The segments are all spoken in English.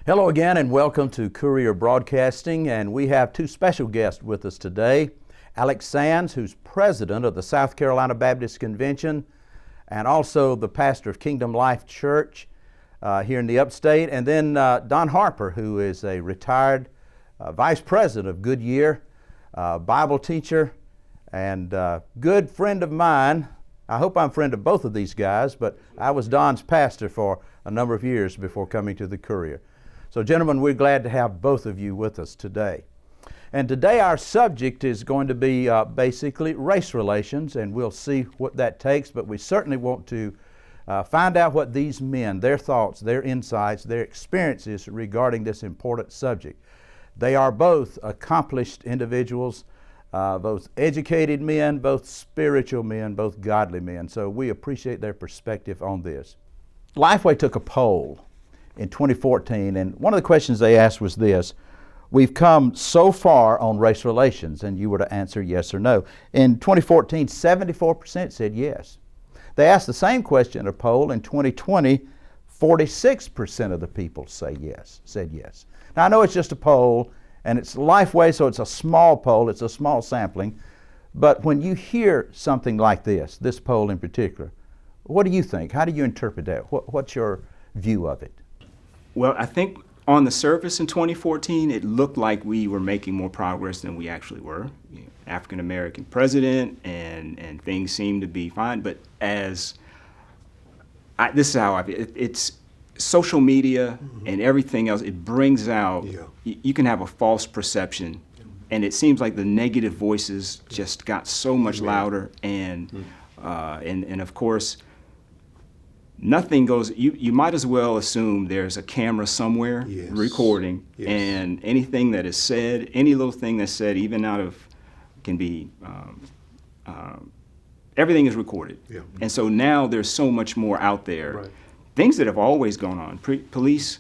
Hello again and welcome to Courier Broadcasting, and we have two special guests with us today. Alex Sands, who's president of the South Carolina Baptist Convention and also the pastor of Kingdom Life Church here in the upstate, and then Don Harper, who is a retired vice president of Goodyear, Bible teacher, and good friend of mine. I hope I'm a friend of both of these guys, but I was Don's pastor for a number of years before coming to the Courier. So gentlemen, we're glad to have both of you with us today. And today our subject is going to be basically race relations, and we'll see what that takes, but we certainly want to find out what these men, their thoughts, their insights, their experiences regarding this important subject. They are both accomplished individuals, both educated men, both spiritual men, both godly men. So we appreciate their perspective on this. Lifeway took a poll in 2014, and one of the questions they asked was this: we've come so far on race relations, and you were to answer yes or no. In 2014, 74% said yes. They asked the same question in a poll in 2020, 46% of the people said yes. Now I know it's just a poll, and it's Lifeway, so it's a small poll, it's a small sampling, but when you hear something like this poll in particular, what do you think? How do you interpret that? What's your view of it? Well, I think on the surface in 2014, it looked like we were making more progress than we actually were. African American president, and things seemed to be fine. But this is how I feel. It's social media and everything else. It brings out. You can have a false perception, and it seems like the negative voices just got so much louder, and of course, nothing goes. You might as well assume there's a camera somewhere recording, and anything that is said, any little thing that's said, even out of, can be, everything is recorded. And so now there's so much more out there. Things that have always gone on, police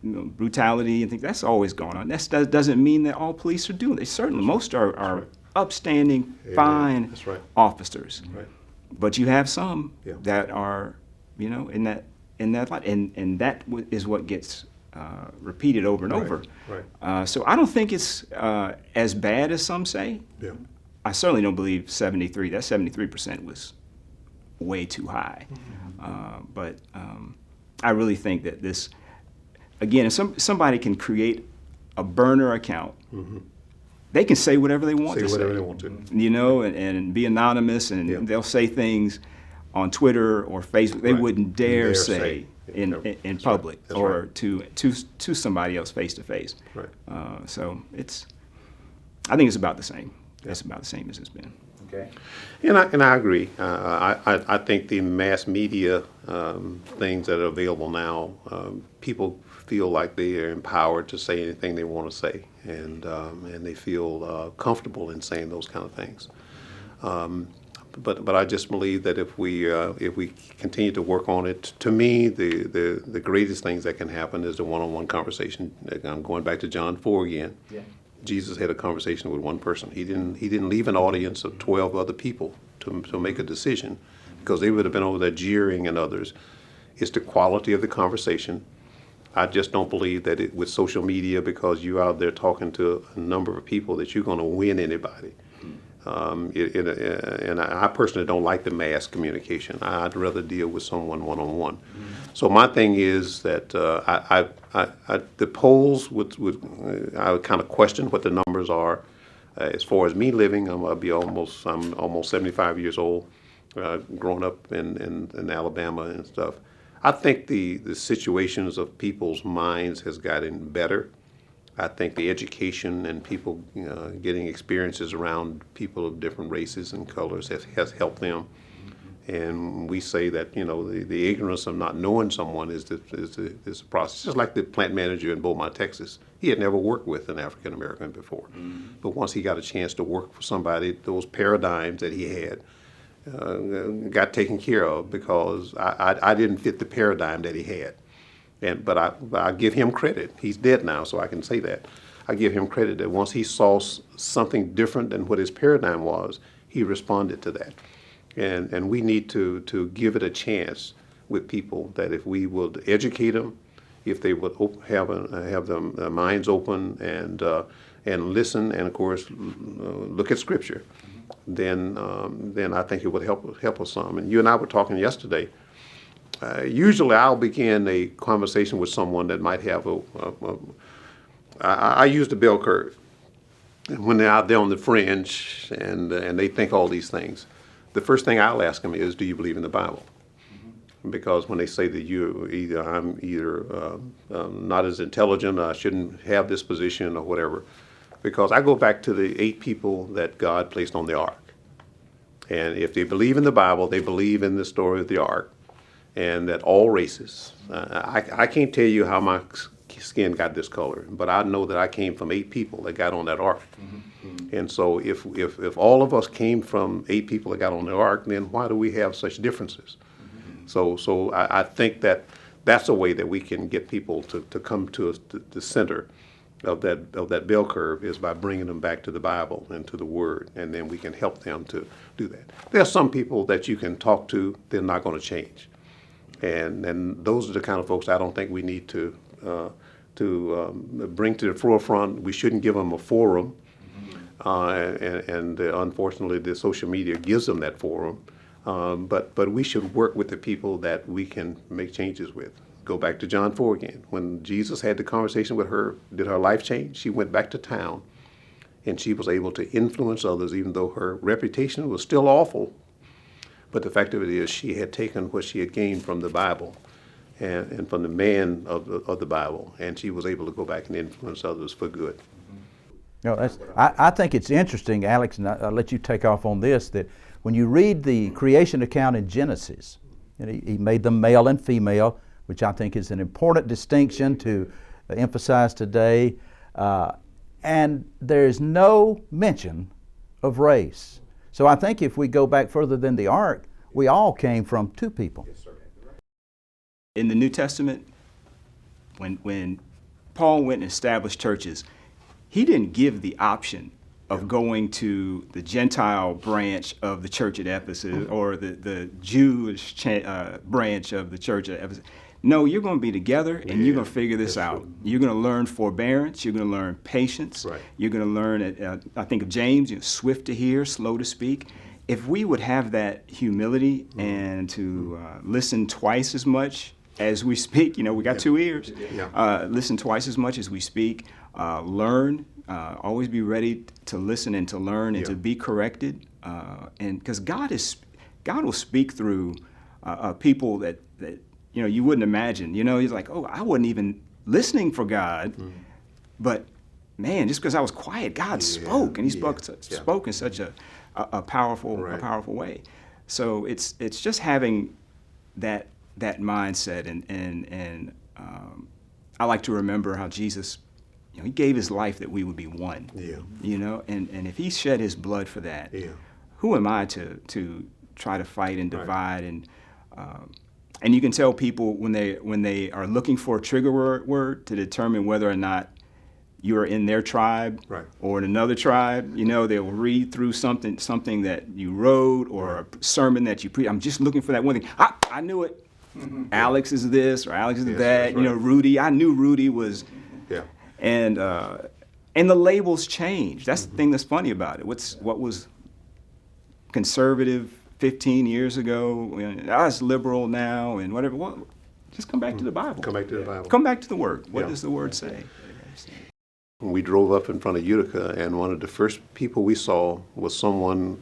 brutality and things, that's always gone on. That doesn't mean that all police are doing it. Certainly, most are upstanding, fine officers. But you have some that are, in that light, and that is what gets repeated over and over. So I don't think it's as bad as some say. I certainly don't believe 73% was way too high. But I really think that this, again, if somebody can create a burner account, they can say whatever they want to say. And be anonymous, and they'll say things on Twitter or Facebook they wouldn't dare say in public or to somebody else face to face. So I think it's about the same. It's about the same as it's been. Okay. And I agree. I think the mass media things that are available now, people feel like they are empowered to say anything they want to say, and they feel comfortable in saying those kind of things. But I just believe that if we continue to work on it, to me the greatest things that can happen is the one-on-one conversation. I'm going back to John 4 again. Jesus had a conversation with one person. He didn't leave an audience of 12 other people to make a decision, because they would have been over there jeering and others. It's the quality of the conversation. I just don't believe that with social media, because you're out there talking to a number of people, that you're going to win anybody. And I personally don't like the mass communication. I'd rather deal with someone one-on-one. So my thing is that the polls I would kind of question what the numbers are. As far as me living, I'm almost 75 years old, growing up in Alabama and stuff. I think the situations of people's minds has gotten better. I think the education and people getting experiences around people of different races and colors has helped them. And we say that the ignorance of not knowing someone is the process. Just like the plant manager in Beaumont, Texas, he had never worked with an African American before, but once he got a chance to work for somebody, those paradigms that he had got taken care of, because I didn't fit the paradigm that he had. But I give him credit. He's dead now, so I can say that. I give him credit that once he saw something different than what his paradigm was, he responded to that. And we need to give it a chance with people, that if we will educate them if they would have their minds open and listen, and of course look at Scripture, then I think it would help us some. And you and I were talking yesterday. Usually, I'll begin a conversation with someone that might have I use the bell curve. When they're out there on the fringe and they think all these things, the first thing I'll ask them is, do you believe in the Bible? Because when they say that I'm either not as intelligent, I shouldn't have this position or whatever, because I go back to the 8 people that God placed on the ark. And if they believe in the Bible, they believe in the story of the ark, and that all races, I can't tell you how my skin got this color, but I know that I came from 8 people that got on that ark. And so if all of us came from 8 people that got on the ark, then why do we have such differences? So I think that's a way that we can get people to come to the center of that bell curve, is by bringing them back to the Bible and to the Word, and then we can help them to do that. There are some people that you can talk to, they're not going to change. And those are the kind of folks I don't think we need to bring to the forefront. We shouldn't give them a forum, and unfortunately, the social media gives them that forum. But we should work with the people that we can make changes with. Go back to John 4 again. When Jesus had the conversation with her, did her life change? She went back to town, and she was able to influence others, even though her reputation was still awful. But the fact of it is, she had taken what she had gained from the Bible and from the man of the Bible, and she was able to go back and influence others for good. No, I think it's interesting, Alex, and I'll let you take off on this, that when you read the creation account in Genesis, and he made them male and female, which I think is an important distinction to emphasize today, and there's no mention of race. So I think if we go back further than the ark, we all came from 2 people. In the New Testament, when Paul went and established churches, he didn't give the option of going to the Gentile branch of the church at Ephesus or the Jewish branch of the church at Ephesus. No, you're going to be together, and you're going to figure this out. True. You're going to learn forbearance. You're going to learn patience. Right. You're going to learn, I think of James, swift to hear, slow to speak. If we would have that humility and to listen twice as much as we speak, we got 2 ears. Listen twice as much as we speak. Learn. Always be ready to listen and to learn and to be corrected. And because God will speak through people that you wouldn't imagine. He's like, oh, I wasn't even listening for God, but man, just because I was quiet, God spoke, and He spoke in such a powerful way. So it's just having that mindset, and I like to remember how Jesus, He gave His life that we would be one. And if He shed His blood for that, who am I to try to fight and divide and you can tell people when they are looking for a trigger word to determine whether or not you are in their tribe or in another tribe. They'll read through something that you wrote or a sermon that you preached. I'm just looking for that one thing. I knew it. Alex is this or Alex is that. Rudy. I knew Rudy was. And the labels change. That's the thing that's funny about it. What was conservative 15 years ago, I was liberal now, and whatever. Well, just come back to the Bible. Come back to the Bible. Come back to the Word. What does the Word say? We drove up in front of Utica, and one of the first people we saw was someone,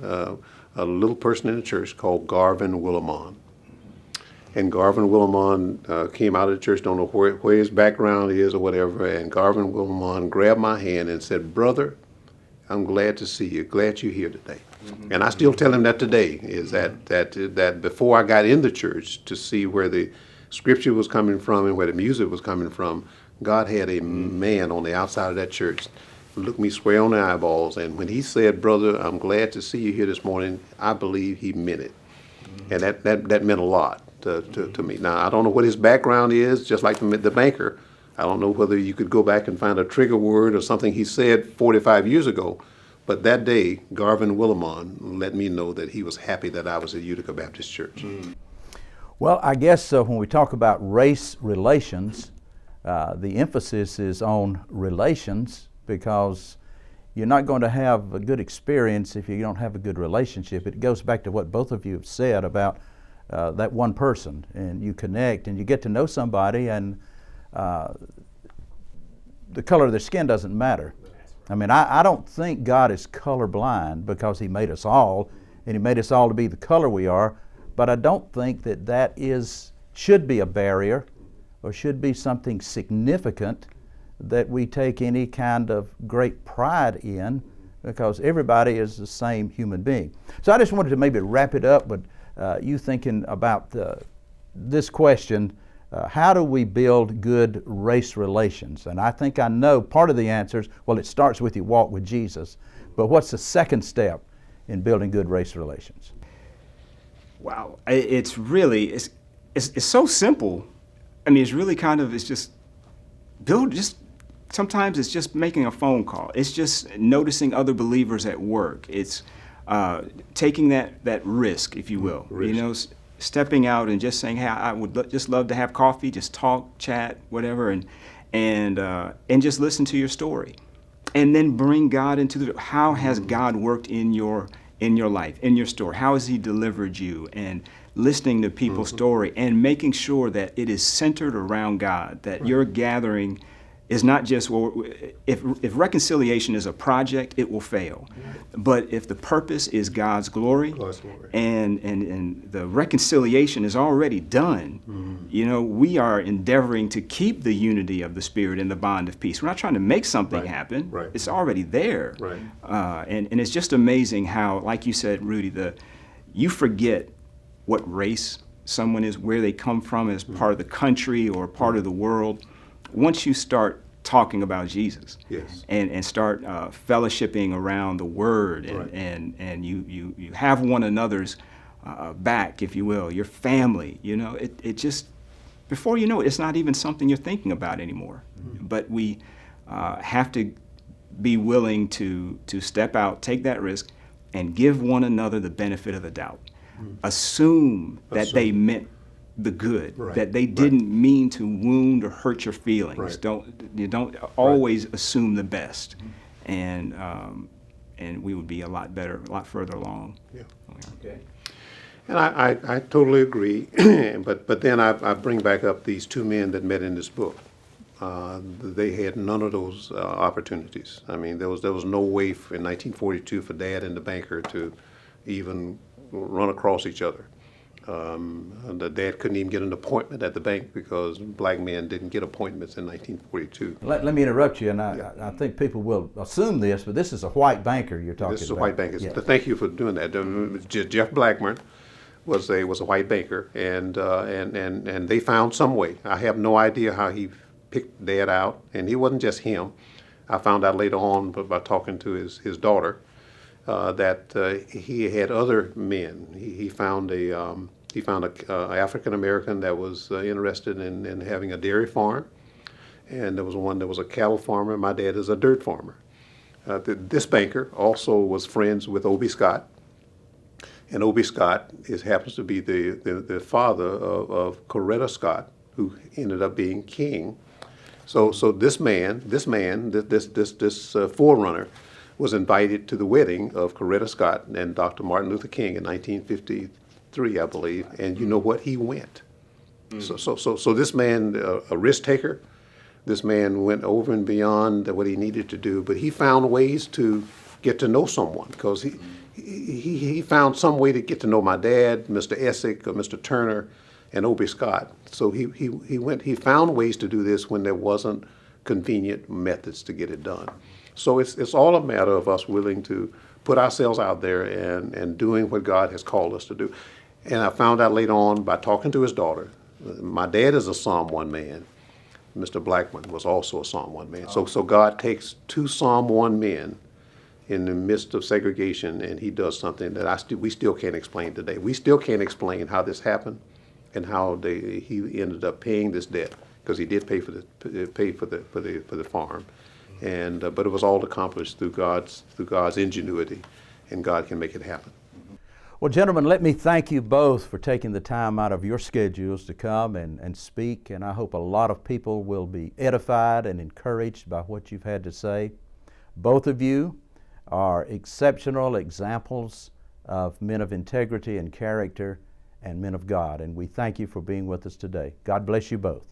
a little person in the church called Garvin Willimon. And Garvin Willimon came out of the church, don't know where his background is or whatever, and Garvin Willimon grabbed my hand and said, "Brother, I'm glad to see you, glad you're here today." And I still tell him that today, is that before I got in the church to see where the Scripture was coming from and where the music was coming from, God had a man on the outside of that church look me square on the eyeballs, and when he said, "Brother, I'm glad to see you here this morning," I believe he meant it. And that meant a lot to me. Now, I don't know what his background is, just like the banker. I don't know whether you could go back and find a trigger word or something he said 45 years ago. But that day, Garvin Willimon let me know that he was happy that I was at Utica Baptist Church. Well, I guess when we talk about race relations, the emphasis is on relations, because you're not going to have a good experience if you don't have a good relationship. It goes back to what both of you have said about that one person, and you connect and you get to know somebody, and the color of their skin doesn't matter. I mean, I don't think God is colorblind, because He made us all, and He made us all to be the color we are, but I don't think that should be a barrier or should be something significant that we take any kind of great pride in, because everybody is the same human being. So I just wanted to maybe wrap it up with you thinking about this question, how do we build good race relations? And I think I know part of the answer is, well, it starts with your walk with Jesus. But what's the second step in building good race relations? Wow, it's really, it's so simple. I mean, it's really kind of, it's just sometimes it's just making a phone call. It's just noticing other believers at work. It's taking that risk, if you will. Risk. You know, stepping out and just saying, hey, I would just love to have coffee, just talk, chat, whatever, and just listen to your story. And then bring God into how has God worked in your life, in your story? How has He delivered you? And listening to people's story and making sure that it is centered around God, that your gathering is not just, well, if reconciliation is a project, it will fail. But if the purpose is God's glory, and the reconciliation is already done, you know, we are endeavoring to keep the unity of the Spirit and the bond of peace. We're not trying to make something happen. It's already there. And it's just amazing how, like you said, Rudy, you forget what race someone is, where they come from as part of the country or part of the world. Once you start talking about Jesus, and start fellowshipping around the Word, and you have one another's back, if you will, your family, you know, it just, before you know it, it's not even something you're thinking about anymore. But we have to be willing to step out, take that risk, and give one another the benefit of the doubt. Assume that they meant the good, that they didn't mean to wound or hurt your feelings. Don't always assume the best, and we would be a lot better, a lot further along. Okay. And I totally agree, but then I bring back up these two men that met in this book. They had none of those opportunities. I mean, there was no way in 1942 for Dad and the banker to even run across each other. The Dad couldn't even get an appointment at the bank because black men didn't get appointments in 1942. Let me interrupt you, and I think people will assume this, but this is a white banker you're talking about. This is a white banker. Yeah. Thank you for doing that. Jeff Blackburn was a white banker, and they found some way. I have no idea how he picked Dad out, and he wasn't just him. I found out later on by talking to his daughter that he had other men. He found a African American that was interested in having a dairy farm, and there was one that was a cattle farmer. My dad is a dirt farmer. This banker also was friends with Obie Scott, and Obie Scott happens to be the father of Coretta Scott, who ended up being king. So this forerunner was invited to the wedding of Coretta Scott and Dr. Martin Luther King in 1953, I believe. And you know what? He went. So this man, a risk taker, this man went over and beyond what he needed to do, but he found ways to get to know someone, because he found some way to get to know my dad, Mr. Essick or Mr. Turner, and Obie Scott. So he found ways to do this when there wasn't convenient methods to get it done. So it's all a matter of us willing to put ourselves out there and doing what God has called us to do. And I found out later on by talking to his daughter, my dad is a Psalm 1 man. Mr. Blackman was also a Psalm 1 man. So God takes two Psalm 1 men in the midst of segregation, and he does something that we still can't explain today. We still can't explain how this happened and how he ended up paying this debt, because he did pay for the farm. And but it was all accomplished through God's ingenuity, and God can make it happen. Well, gentlemen, let me thank you both for taking the time out of your schedules to come and speak, and I hope a lot of people will be edified and encouraged by what you've had to say. Both of you are exceptional examples of men of integrity and character and men of God, and we thank you for being with us today. God bless you both.